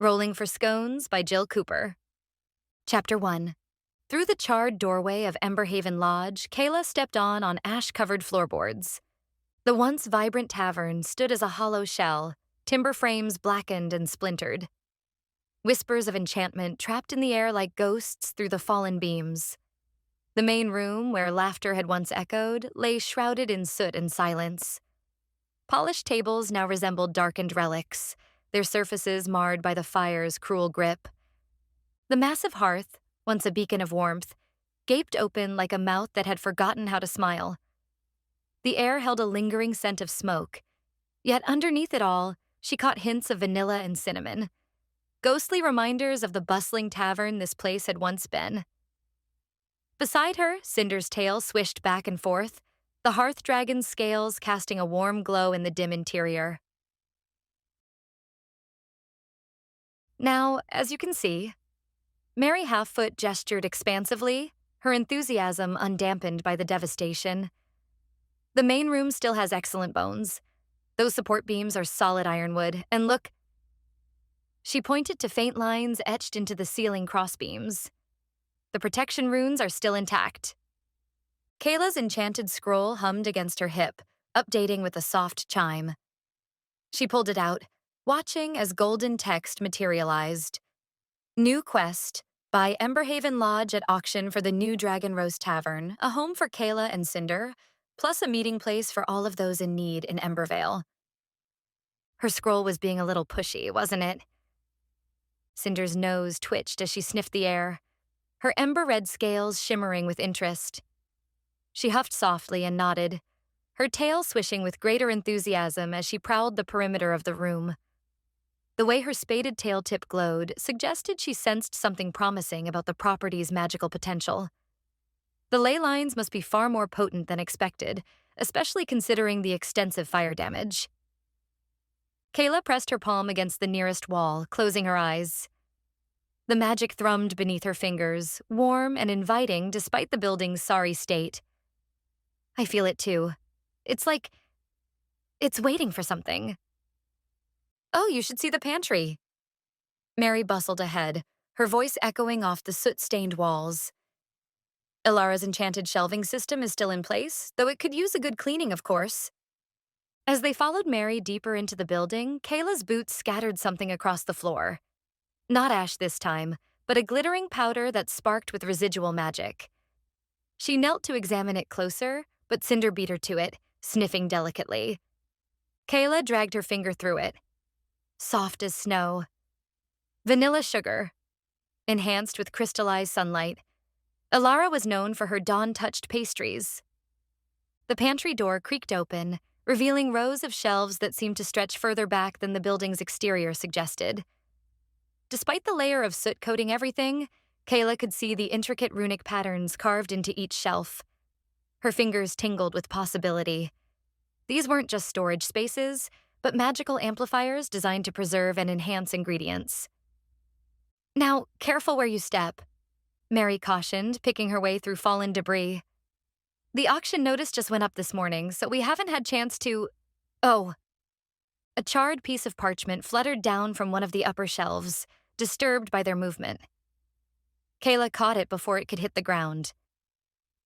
Rolling for Scones by Jill Cooper. Chapter 1. Through the charred doorway of Emberhaven Lodge, Kaela stepped on ash-covered floorboards. The once vibrant tavern stood as a hollow shell, timber frames blackened and splintered. Whispers of enchantment trapped in the air like ghosts through the fallen beams. The main room, where laughter had once echoed, lay shrouded in soot and silence. Polished tables now resembled darkened relics, their surfaces marred by the fire's cruel grip. The massive hearth, once a beacon of warmth, gaped open like a mouth that had forgotten how to smile. The air held a lingering scent of smoke, yet underneath it all, she caught hints of vanilla and cinnamon, ghostly reminders of the bustling tavern this place had once been. Beside her, Cinder's tail swished back and forth, the hearth dragon's scales casting a warm glow in the dim interior. Now, as you can see, Mary Halffoot gestured expansively, her enthusiasm undampened by the devastation. The main room still has excellent bones. Those support beams are solid ironwood, and look. She pointed to faint lines etched into the ceiling crossbeams. The protection runes are still intact. Kaela's enchanted scroll hummed against her hip, updating with a soft chime. She pulled it out, watching as golden text materialized. New quest, buy Emberhaven Lodge at auction for the new Dragon Rose Tavern, a home for Kaela and Cinder, plus a meeting place for all of those in need in Embervale. Her scroll was being a little pushy, wasn't it? Cinder's nose twitched as she sniffed the air, her ember-red scales shimmering with interest. She huffed softly and nodded, her tail swishing with greater enthusiasm as she prowled the perimeter of the room. The way her spaded tail tip glowed suggested she sensed something promising about the property's magical potential. The ley lines must be far more potent than expected, especially considering the extensive fire damage. Kaela pressed her palm against the nearest wall, closing her eyes. The magic thrummed beneath her fingers, warm and inviting despite the building's sorry state. I feel it too. It's like it's waiting for something. Oh, you should see the pantry. Mary bustled ahead, her voice echoing off the soot-stained walls. Ilara's enchanted shelving system is still in place, though it could use a good cleaning, of course. As they followed Mary deeper into the building, Kaela's boots scattered something across the floor. Not ash this time, but a glittering powder that sparked with residual magic. She knelt to examine it closer, but Cinder beat her to it, sniffing delicately. Kaela dragged her finger through it. Soft as snow. Vanilla sugar. Enhanced with crystallized sunlight. Ilara was known for her dawn-touched pastries. The pantry door creaked open, revealing rows of shelves that seemed to stretch further back than the building's exterior suggested. Despite the layer of soot coating everything, Kaela could see the intricate runic patterns carved into each shelf. Her fingers tingled with possibility. These weren't just storage spaces, but magical amplifiers designed to preserve and enhance ingredients. Now, careful where you step, Mary cautioned, picking her way through fallen debris. The auction notice just went up this morning, so we haven't had chance to… Oh. A charred piece of parchment fluttered down from one of the upper shelves, disturbed by their movement. Kaela caught it before it could hit the ground.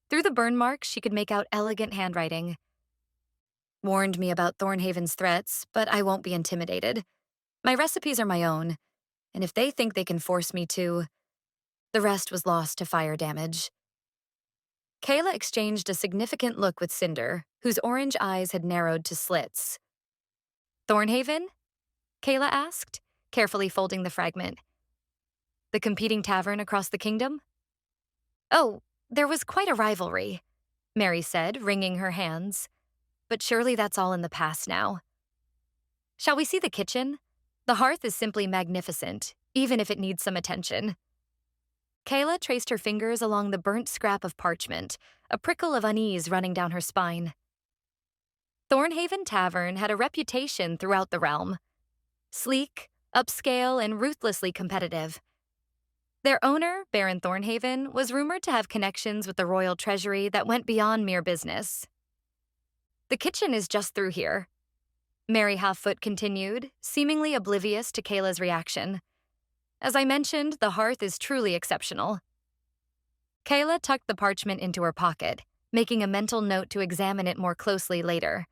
Through the burn marks, she could make out elegant handwriting. Warned me about Thornhaven's threats, but I won't be intimidated. My recipes are my own, and if they think they can force me to… The rest was lost to fire damage. Kaela exchanged a significant look with Cinder, whose orange eyes had narrowed to slits. Thornhaven? Kaela asked, carefully folding the fragment. The competing tavern across the kingdom? Oh, there was quite a rivalry, Mary said, wringing her hands. But surely that's all in the past now. Shall we see the kitchen? The hearth is simply magnificent, even if it needs some attention. Kaela traced her fingers along the burnt scrap of parchment, a prickle of unease running down her spine. Thornhaven Tavern had a reputation throughout the realm. Sleek, upscale, and ruthlessly competitive. Their owner, Baron Thornhaven, was rumored to have connections with the royal treasury that went beyond mere business. The kitchen is just through here, Mary Halffoot continued, seemingly oblivious to Kaela's reaction. As I mentioned, the hearth is truly exceptional. Kaela tucked the parchment into her pocket, making a mental note to examine it more closely later.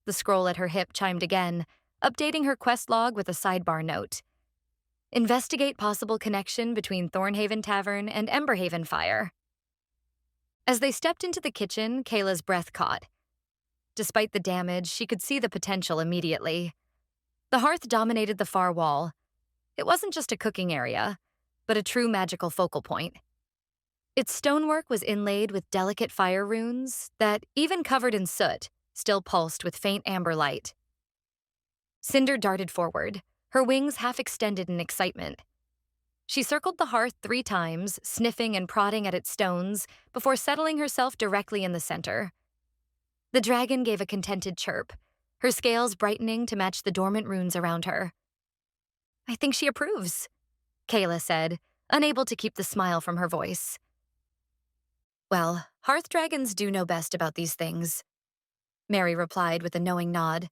The scroll at her hip chimed again, updating her quest log with a sidebar note. Investigate possible connection between Thornhaven Tavern and Emberhaven Fire. As they stepped into the kitchen, Kayla's breath caught. Despite the damage, she could see the potential immediately. The hearth dominated the far wall. It wasn't just a cooking area, but a true magical focal point. Its stonework was inlaid with delicate fire runes that, even covered in soot, still pulsed with faint amber light. Cinder darted forward, her wings half extended in excitement. She circled the hearth 3 times, sniffing and prodding at its stones, before settling herself directly in the center. The dragon gave a contented chirp, her scales brightening to match the dormant runes around her. "I think she approves," Kaela said, unable to keep the smile from her voice. "Well, hearth dragons do know best about these things," Mary replied with a knowing nod.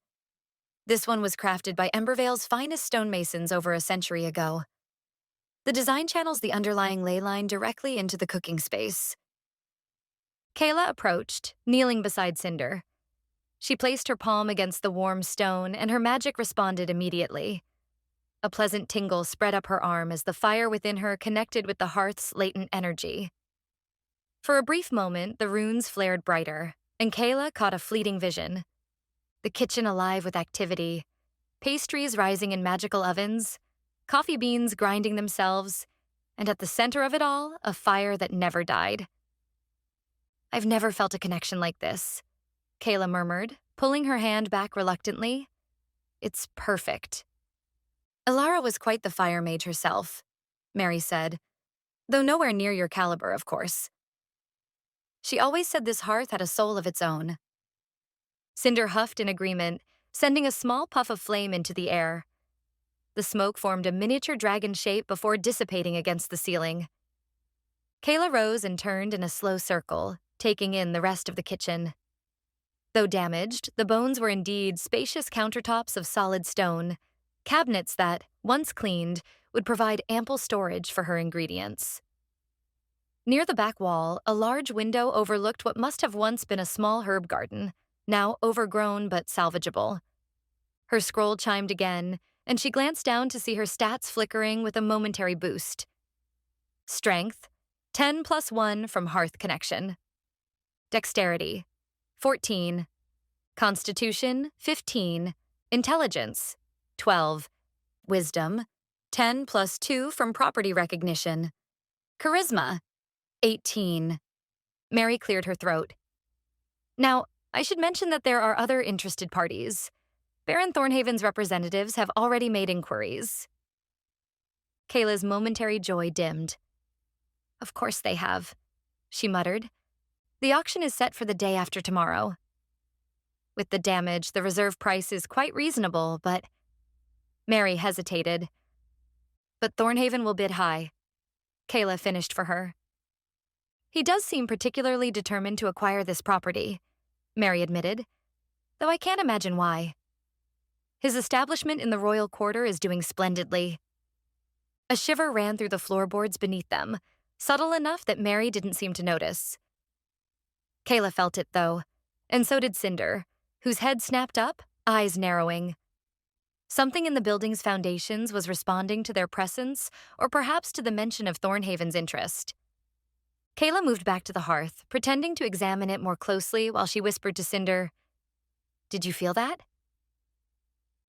"This one was crafted by Embervale's finest stonemasons over a century ago. The design channels the underlying ley line directly into the cooking space." Kaela approached, kneeling beside Cinder. She placed her palm against the warm stone, and her magic responded immediately. A pleasant tingle spread up her arm as the fire within her connected with the hearth's latent energy. For a brief moment, the runes flared brighter, and Kaela caught a fleeting vision. The kitchen alive with activity, pastries rising in magical ovens, coffee beans grinding themselves, and at the center of it all, a fire that never died. "I've never felt a connection like this," Kaela murmured, pulling her hand back reluctantly. "It's perfect." "Ilara was quite the fire mage herself," Mary said, "though nowhere near your caliber, of course. She always said this hearth had a soul of its own." Cinder huffed in agreement, sending a small puff of flame into the air. The smoke formed a miniature dragon shape before dissipating against the ceiling. Kaela rose and turned in a slow circle, taking in the rest of the kitchen. Though damaged, the bones were indeed spacious countertops of solid stone, cabinets that, once cleaned, would provide ample storage for her ingredients. Near the back wall, a large window overlooked what must have once been a small herb garden, now overgrown but salvageable. Her scroll chimed again, and she glanced down to see her stats flickering with a momentary boost. Strength, 10 + 1 from Hearth Connection. Dexterity, 14. Constitution, 15. Intelligence, 12. Wisdom, 10 + 2 from Property Recognition. Charisma, 18. Mary cleared her throat. "Now, I should mention that there are other interested parties. Baron Thornhaven's representatives have already made inquiries." Kayla's momentary joy dimmed. "Of course they have," she muttered. "The auction is set for the day after tomorrow. With the damage, the reserve price is quite reasonable, but—" Mary hesitated. "But Thornhaven will bid high," Kaela finished for her. "He does seem particularly determined to acquire this property," Mary admitted, "though I can't imagine why. His establishment in the royal quarter is doing splendidly." A shiver ran through the floorboards beneath them, subtle enough that Mary didn't seem to notice. Kaela felt it, though, and so did Cinder, whose head snapped up, eyes narrowing. Something in the building's foundations was responding to their presence, or perhaps to the mention of Thornhaven's interest. Kaela moved back to the hearth, pretending to examine it more closely while she whispered to Cinder, "Did you feel that?"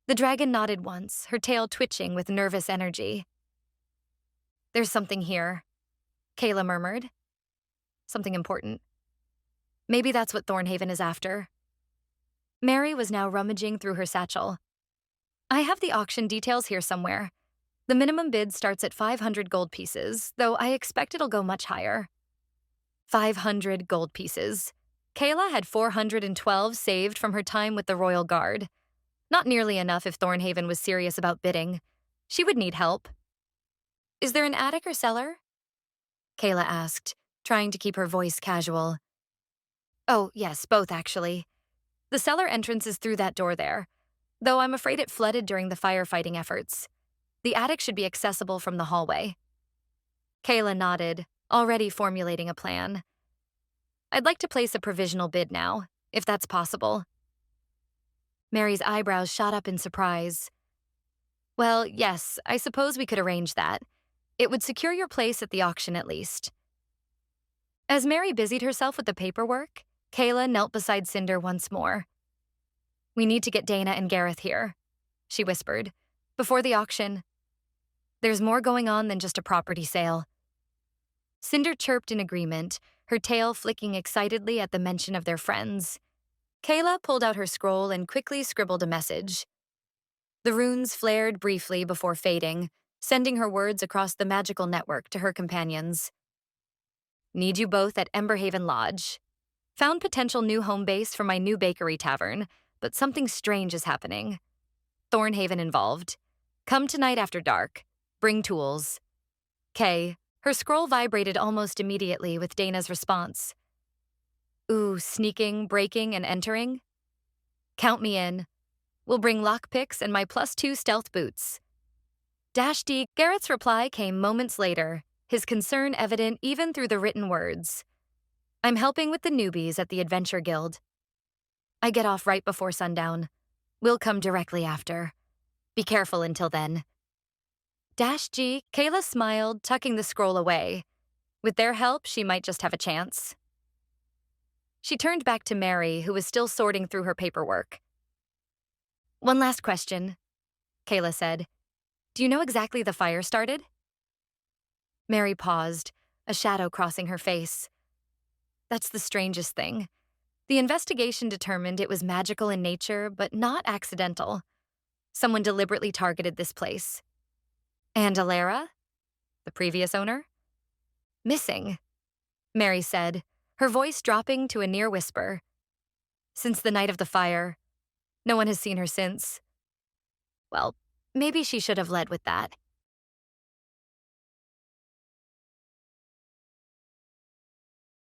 The dragon nodded once, her tail twitching with nervous energy. "There's something here," Kaela murmured. "Something important. Maybe that's what Thornhaven is after." Mary was now rummaging through her satchel. "I have the auction details here somewhere. The minimum bid starts at 500 gold pieces, though I expect it'll go much higher." 500 gold pieces. Kaela had 412 saved from her time with the Royal Guard. Not nearly enough if Thornhaven was serious about bidding. She would need help. "Is there an attic or cellar?" Kaela asked, trying to keep her voice casual. "Oh, yes, both actually. The cellar entrance is through that door there, though I'm afraid it flooded during the firefighting efforts. The attic should be accessible from the hallway. Kaela nodded, already formulating a plan. I'd like to place a provisional bid now, if that's possible. Mary's eyebrows shot up in surprise. Well, yes, I suppose we could arrange that. It would secure your place at the auction at least. As Mary busied herself with the paperwork, Kaela knelt beside Cinder once more. We need to get Dana and Gareth here, she whispered, before the auction. There's more going on than just a property sale. Cinder chirped in agreement, her tail flicking excitedly at the mention of their friends. Kaela pulled out her scroll and quickly scribbled a message. The runes flared briefly before fading, sending her words across the magical network to her companions. Need you both at Emberhaven Lodge. Found potential new home base for my new bakery tavern, but something strange is happening. Thornhaven involved. Come tonight after dark. Bring tools. Kay. Her scroll vibrated almost immediately with Dana's response. Ooh, sneaking, breaking, and entering? Count me in. We'll bring lockpicks and my +2 stealth boots. Dash D. Garrett's reply came moments later, his concern evident even through the written words. I'm helping with the newbies at the Adventure Guild. I get off right before sundown. We'll come directly after. Be careful until then. Dash G. Kaela smiled, tucking the scroll away. With their help, she might just have a chance. She turned back to Mary, who was still sorting through her paperwork. One last question, Kaela said. Do you know exactly the fire started? Mary paused, a shadow crossing her face. That's the strangest thing. The investigation determined it was magical in nature, but not accidental. Someone deliberately targeted this place. And Alara, the previous owner? Missing, Mary said, her voice dropping to a near whisper. Since the night of the fire. No one has seen her since. Well, maybe she should have led with that.